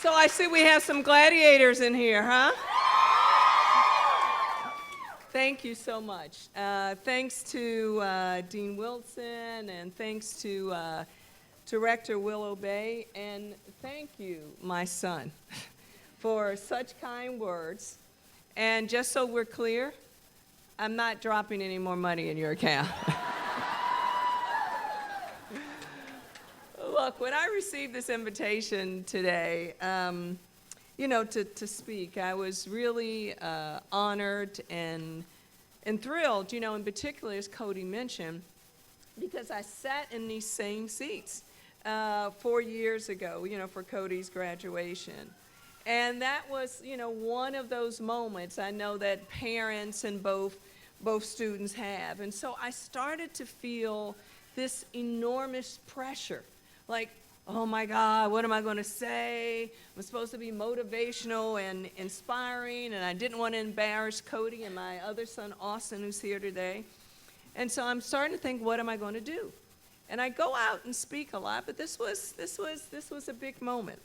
So I see we have some gladiators in here, huh? Thank you so much. Thanks to Dean Wilson, and thanks to Director Willow Bay, and thank you, my son, for such kind words. And just so we're clear, I'm not dropping any more money in your account. Look, when I received this invitation today, to speak, I was really honored and thrilled, in particular, as Cody mentioned, because I sat in these same seats 4 years ago, for Cody's graduation. And that was, one of those moments I know that parents and both students have. And so I started to feel this enormous pressure. Like, oh my God, what am I going to say? I'm supposed to be motivational and inspiring, and I didn't want to embarrass Cody and my other son, Austin, who's here today. And so I'm starting to think, what am I going to do? And I go out and speak a lot, but this was a big moment.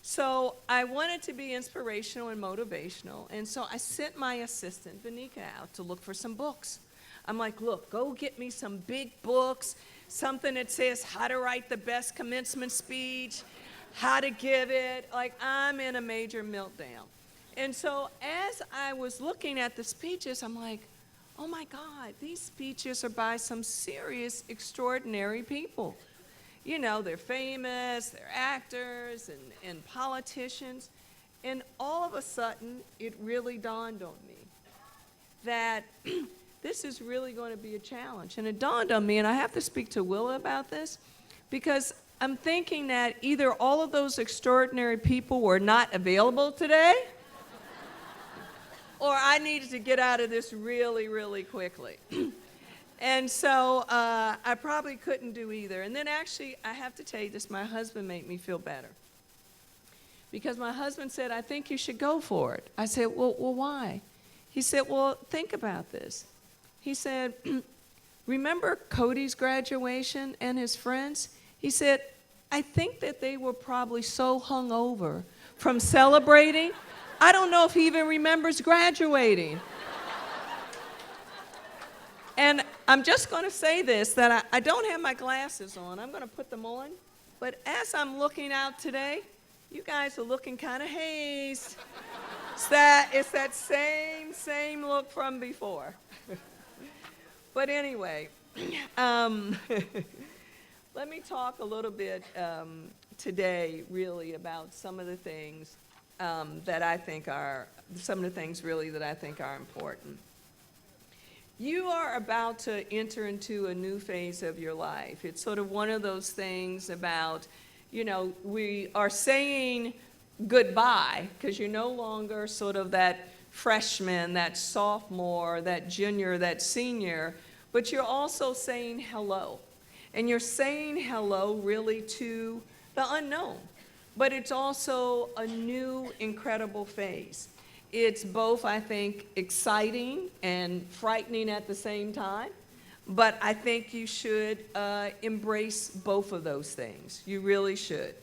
So I wanted to be inspirational and motivational, and so I sent my assistant, Vanika, out to look for some books. I'm like, look, go get me some big books, something that says how to write the best commencement speech, how to give it. Like, I'm in a major meltdown. And so as I was looking at the speeches, I'm like, oh my God, these speeches are by some serious, extraordinary people. They're famous, they're actors and politicians. And all of a sudden, it really dawned on me that this is really going to be a challenge. And it dawned on me, and I have to speak to Willa about this, because I'm thinking that either all of those extraordinary people were not available today, or I needed to get out of this really, really quickly. And so I probably couldn't do either. And then actually, I have to tell you this, my husband made me feel better. Because my husband said, I think you should go for it. I said, well, why? He said, well, think about this. He said, remember Cody's graduation and his friends? He said, I think that they were probably so hungover from celebrating. I don't know if he even remembers graduating. And I'm just going to say this, that I don't have my glasses on. I'm going to put them on. But as I'm looking out today, you guys are looking kind of hazed. It's that same look from before. But anyway, let me talk a little bit today really about some of the things that I think are important. You are about to enter into a new phase of your life. It's sort of one of those things about, we are saying goodbye because you're no longer sort of that freshman, that sophomore, that junior, that senior, but you're also saying hello. And you're saying hello really to the unknown, but it's also a new, incredible phase. It's both, I think, exciting and frightening at the same time, but I think you should embrace both of those things. You really should.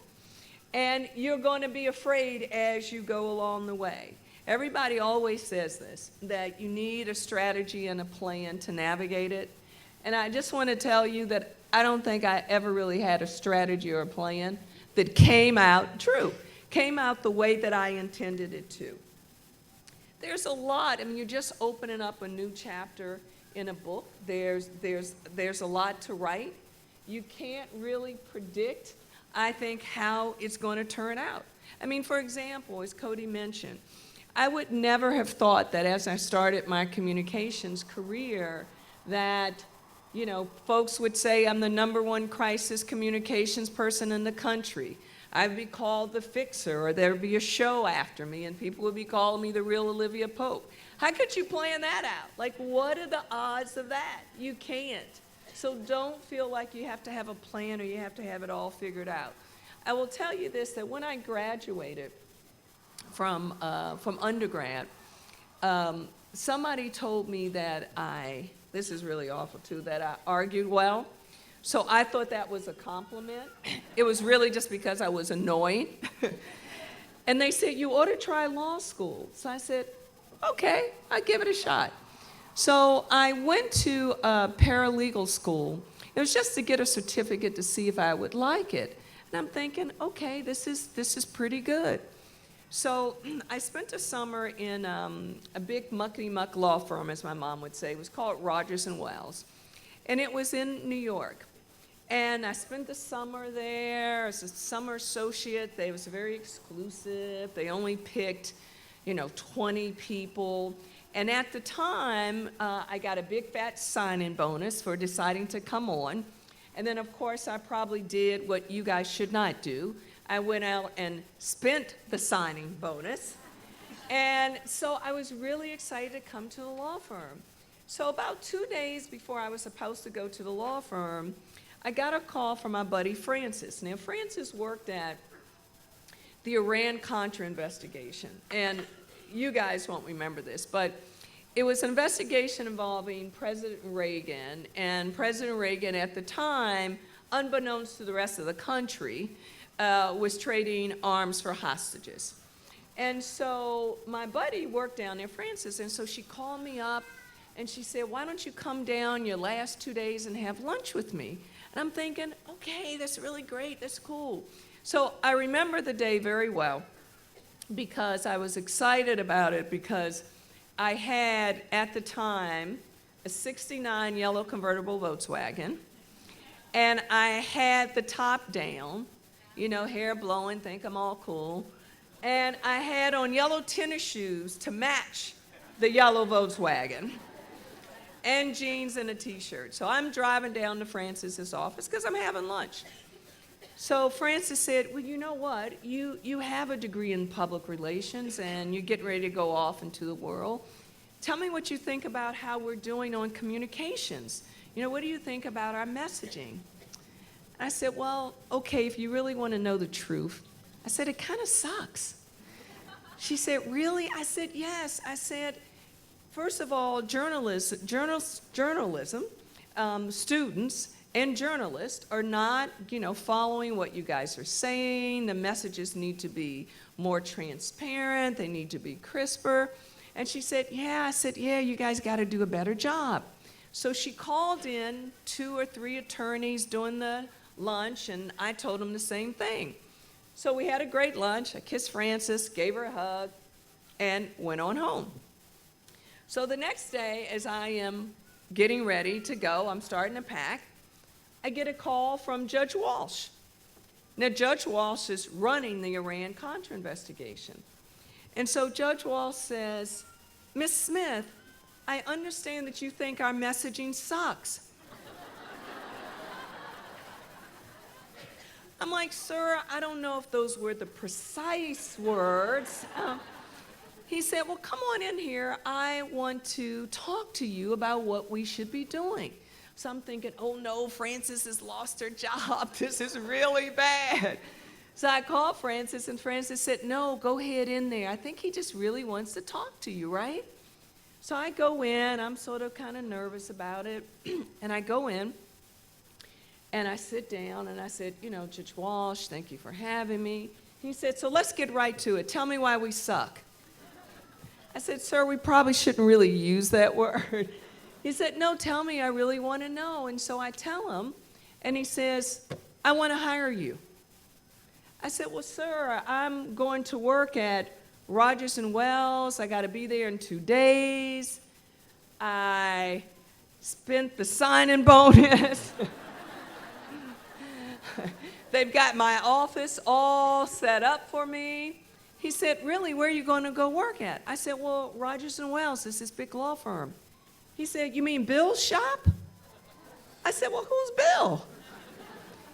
And you're going to be afraid as you go along the way. Everybody always says this, that you need a strategy and a plan to navigate it. And I just want to tell you that I don't think I ever really had a strategy or a plan that came out the way that I intended it to. There's a lot. You're just opening up a new chapter in a book. There's a lot to write. You can't really predict, I think, how it's going to turn out. For example, as Cody mentioned, I would never have thought that as I started my communications career that, folks would say I'm the #1 crisis communications person in the country. I'd be called the fixer, or there'd be a show after me, and people would be calling me the real Olivia Pope. How could you plan that out? Like, what are the odds of that? You can't. So don't feel like you have to have a plan or you have to have it all figured out. I will tell you this, that when I graduated from undergrad, somebody told me that this is really awful too, that I argued well. So I thought that was a compliment. It was really just because I was annoying. And they said, you ought to try law school. So I said, okay, I'll give it a shot. So I went to paralegal school. It was just to get a certificate to see if I would like it. And I'm thinking, okay, this is pretty good. So I spent a summer in a big muckety-muck law firm, as my mom would say. It was called Rogers and Wells. And it was in New York. And I spent the summer there as a summer associate. They was very exclusive. They only picked, 20 people. And at the time, I got a big fat sign-in bonus for deciding to come on. And then, of course, I probably did what you guys should not do. I went out and spent the signing bonus. And so I was really excited to come to the law firm. So about 2 days before I was supposed to go to the law firm, I got a call from my buddy Francis. Now, Francis worked at the Iran-Contra Investigation. And you guys won't remember this, but it was an investigation involving President Reagan. And President Reagan at the time, unbeknownst to the rest of the country, was trading arms for hostages. And so my buddy worked down there, Francis, and so she called me up and she said, why don't you come down your last 2 days and have lunch with me? And I'm thinking, okay, that's really great, that's cool. So I remember the day very well because I was excited about it because I had, at the time, a '69 yellow convertible Volkswagen, and I had the top down, hair blowing, think I'm all cool. And I had on yellow tennis shoes to match the yellow Volkswagen, and jeans and a t-shirt. So I'm driving down to Francis's office because I'm having lunch. So Francis said, well, you know what? You have a degree in public relations and you're getting ready to go off into the world. Tell me what you think about how we're doing on communications. What do you think about our messaging? I said, well, okay, if you really want to know the truth. I said, it kind of sucks. She said, really? I said, yes. I said, first of all, journalism, students and journalists are not, following what you guys are saying. The messages need to be more transparent. They need to be crisper. And she said, yeah. I said, yeah, you guys got to do a better job. So she called in 2 or 3 attorneys during the lunch, and I told them the same thing. So we had a great lunch. I kissed Frances, gave her a hug, and went on home. So the next day, as I am getting ready to go, I'm starting to pack, I get a call from Judge Walsh. Now, Judge Walsh is running the Iran-Contra investigation. And so Judge Walsh says, Ms. Smith, I understand that you think our messaging sucks. I'm like, sir, I don't know if those were the precise words. He said, well, come on in here. I want to talk to you about what we should be doing. So I'm thinking, oh no, Frances has lost her job. This is really bad. So I called Frances, and Frances said, no, go ahead in there. I think he just really wants to talk to you, right? So I go in. I'm sort of kind of nervous about it. And I go in. And I sit down and I said, Judge Walsh, thank you for having me. He said, so let's get right to it. Tell me why we suck. I said, sir, we probably shouldn't really use that word. He said, no, tell me, I really want to know. And so I tell him, and he says, I want to hire you. I said, well, sir, I'm going to work at Rogers and Wells. I got to be there in 2 days. I spent the signing bonus. They've got my office all set up for me. He said, really, where are you going to go work at? I said, well, Rogers and Wells is this big law firm. He said, you mean Bill's shop? I said, well, who's Bill?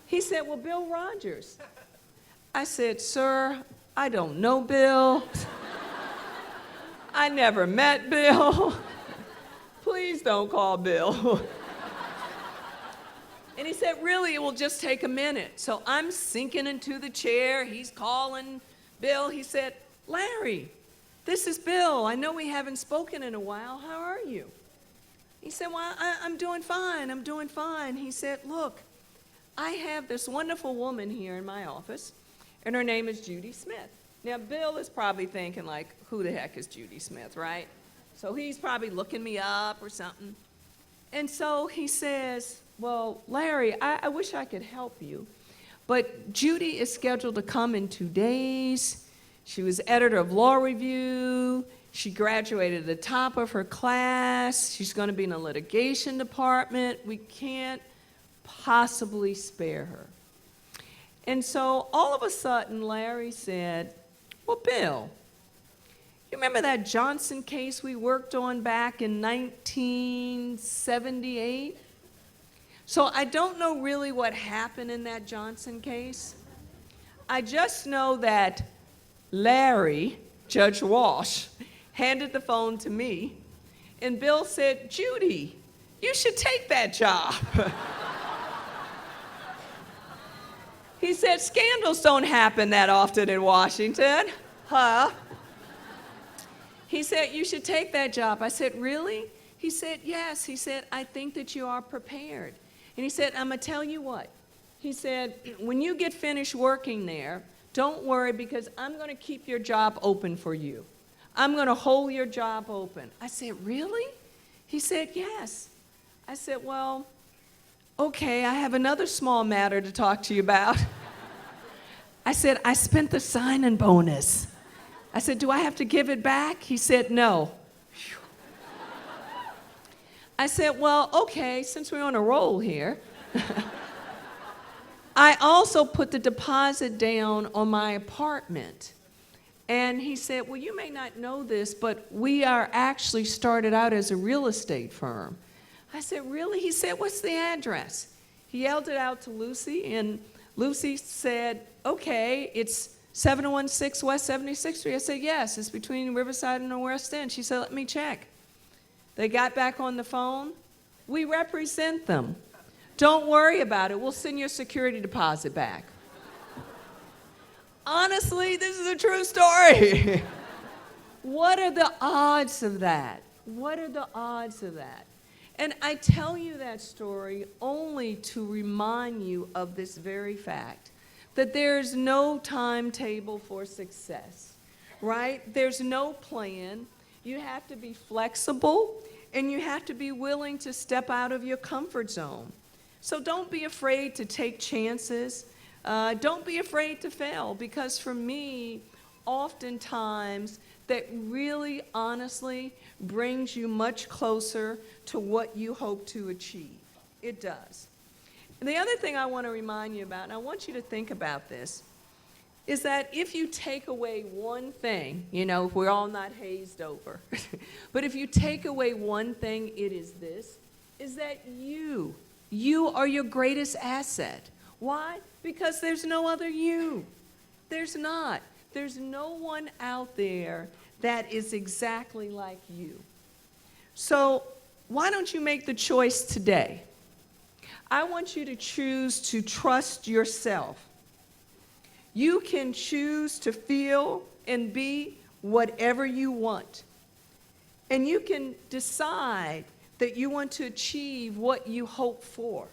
He said, well, Bill Rogers. I said, sir, I don't know Bill. I never met Bill. Please don't call Bill. And he said, really, it will just take a minute. So I'm sinking into the chair. He's calling Bill. He said, Larry, this is Bill. I know we haven't spoken in a while. How are you? He said, well, I'm doing fine. I'm doing fine. He said, look, I have this wonderful woman here in my office, and her name is Judy Smith. Now, Bill is probably thinking, like, who the heck is Judy Smith, right? So he's probably looking me up or something. And so he says, well, Larry, I wish I could help you, but Judy is scheduled to come in 2 days. She was editor of Law Review. She graduated at the top of her class. She's going to be in a litigation department. We can't possibly spare her. And so all of a sudden, Larry said, well, Bill, you remember that Johnson case we worked on back in 1978? So I don't know really what happened in that Johnson case. I just know that Larry, Judge Walsh, handed the phone to me, and Bill said, Judy, you should take that job. He said, scandals don't happen that often in Washington, huh? He said, you should take that job. I said, really? He said, yes. He said, I think that you are prepared. And he said, I'm going to tell you what. He said, when you get finished working there, don't worry because I'm going to keep your job open for you. I'm going to hold your job open. I said, really? He said, yes. I said, well, okay, I have another small matter to talk to you about. I said, I spent the sign-in bonus. I said, do I have to give it back? He said, no. I said, well, okay, since we're on a roll here, I also put the deposit down on my apartment. And he said, well, you may not know this, but we are actually started out as a real estate firm. I said, really? He said, what's the address? He yelled it out to Lucy, and Lucy said, okay, it's 716 West 76th Street. I said, yes, it's between Riverside and the West End. She said, let me check. They got back on the phone. We represent them. Don't worry about it. We'll send your security deposit back. Honestly, this is a true story. What are the odds of that? What are the odds of that? And I tell you that story only to remind you of this very fact, that there's no timetable for success, right? There's no plan. You have to be flexible, and you have to be willing to step out of your comfort zone. So don't be afraid to take chances. Don't be afraid to fail, because for me, oftentimes, that really honestly brings you much closer to what you hope to achieve. It does. And the other thing I want to remind you about, and I want you to think about this, is that if you take away one thing, you know, we're all not hazed over, but if you take away one thing, it is this, is that you are your greatest asset. Why? Because there's no other you. There's not. There's no one out there that is exactly like you. So why don't you make the choice today? I want you to choose to trust yourself. You can choose to feel and be whatever you want. And you can decide that you want to achieve what you hope for.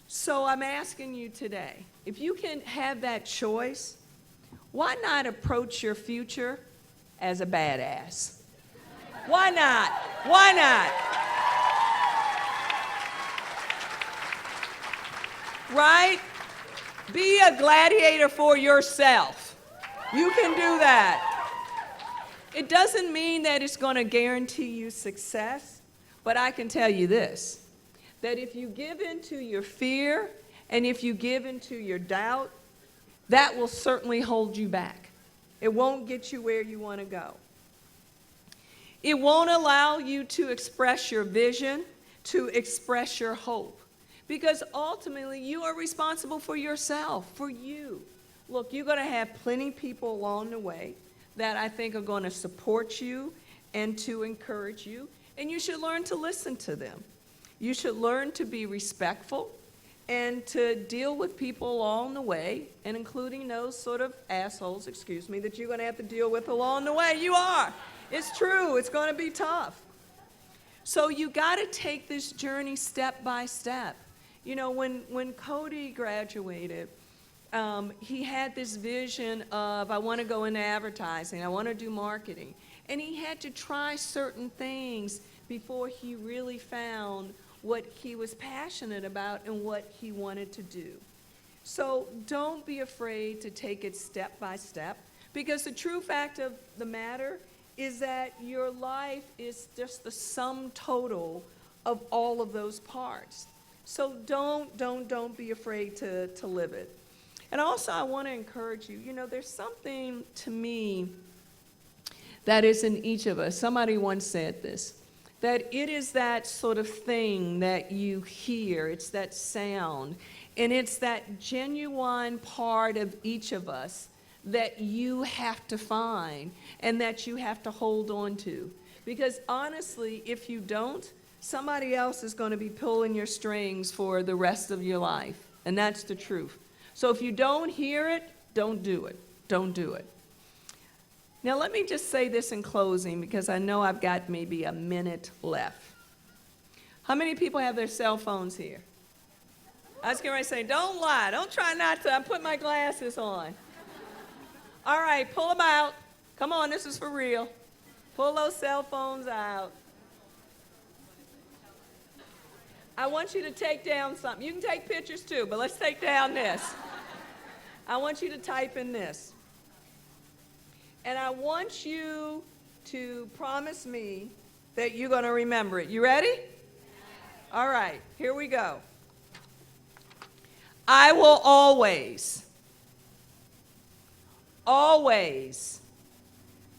So I'm asking you today, if you can have that choice, why not approach your future as a badass? Why not? Why not? Right? Be a gladiator for yourself. You can do that. It doesn't mean that it's going to guarantee you success, but I can tell you this, that if you give into your fear and if you give into your doubt, that will certainly hold you back. It won't get you where you want to go. It won't allow you to express your vision, to express your hope, because ultimately you are responsible for yourself, for you. Look, you're going to have plenty of people along the way that I think are going to support you and to encourage you, and you should learn to listen to them. You should learn to be respectful and to deal with people along the way, and including those sort of assholes, that you're going to have to deal with along the way. You are. It's true. It's going to be tough. So you got to take this journey step by step. You know, when Cody graduated, he had this vision of, I want to go into advertising, I want to do marketing. And he had to try certain things before he really found what he was passionate about and what he wanted to do. So don't be afraid to take it step by step, because the true fact of the matter is that your life is just the sum total of all of those parts. So don't be afraid to live it. And also I want to encourage you, there's something to me that is in each of us. Somebody once said this, that it is that sort of thing that you hear, it's that sound, and it's that genuine part of each of us that you have to find and that you have to hold on to. Because honestly, if you don't, somebody else is going to be pulling your strings for the rest of your life, and that's the truth. So if you don't hear it, don't do it. Don't do it. Now, let me just say this in closing, because I know I've got maybe a minute left. How many people have their cell phones here? I was going to say, don't lie. Don't try not to. I'm putting my glasses on. All right, pull them out. Come on, this is for real. Pull those cell phones out. I want you to take down something. You can take pictures too, but let's take down this. I want you to type in this. And I want you to promise me that you're going to remember it. You ready? All right, here we go. I will always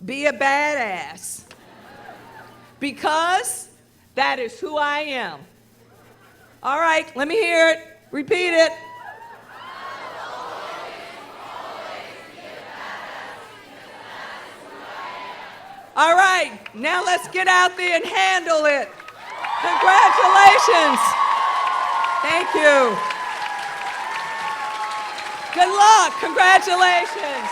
be a badass, because that is who I am. All right, let me hear it. Repeat it. All right, now let's get out there and handle it. Congratulations. Thank you. Good luck. Congratulations.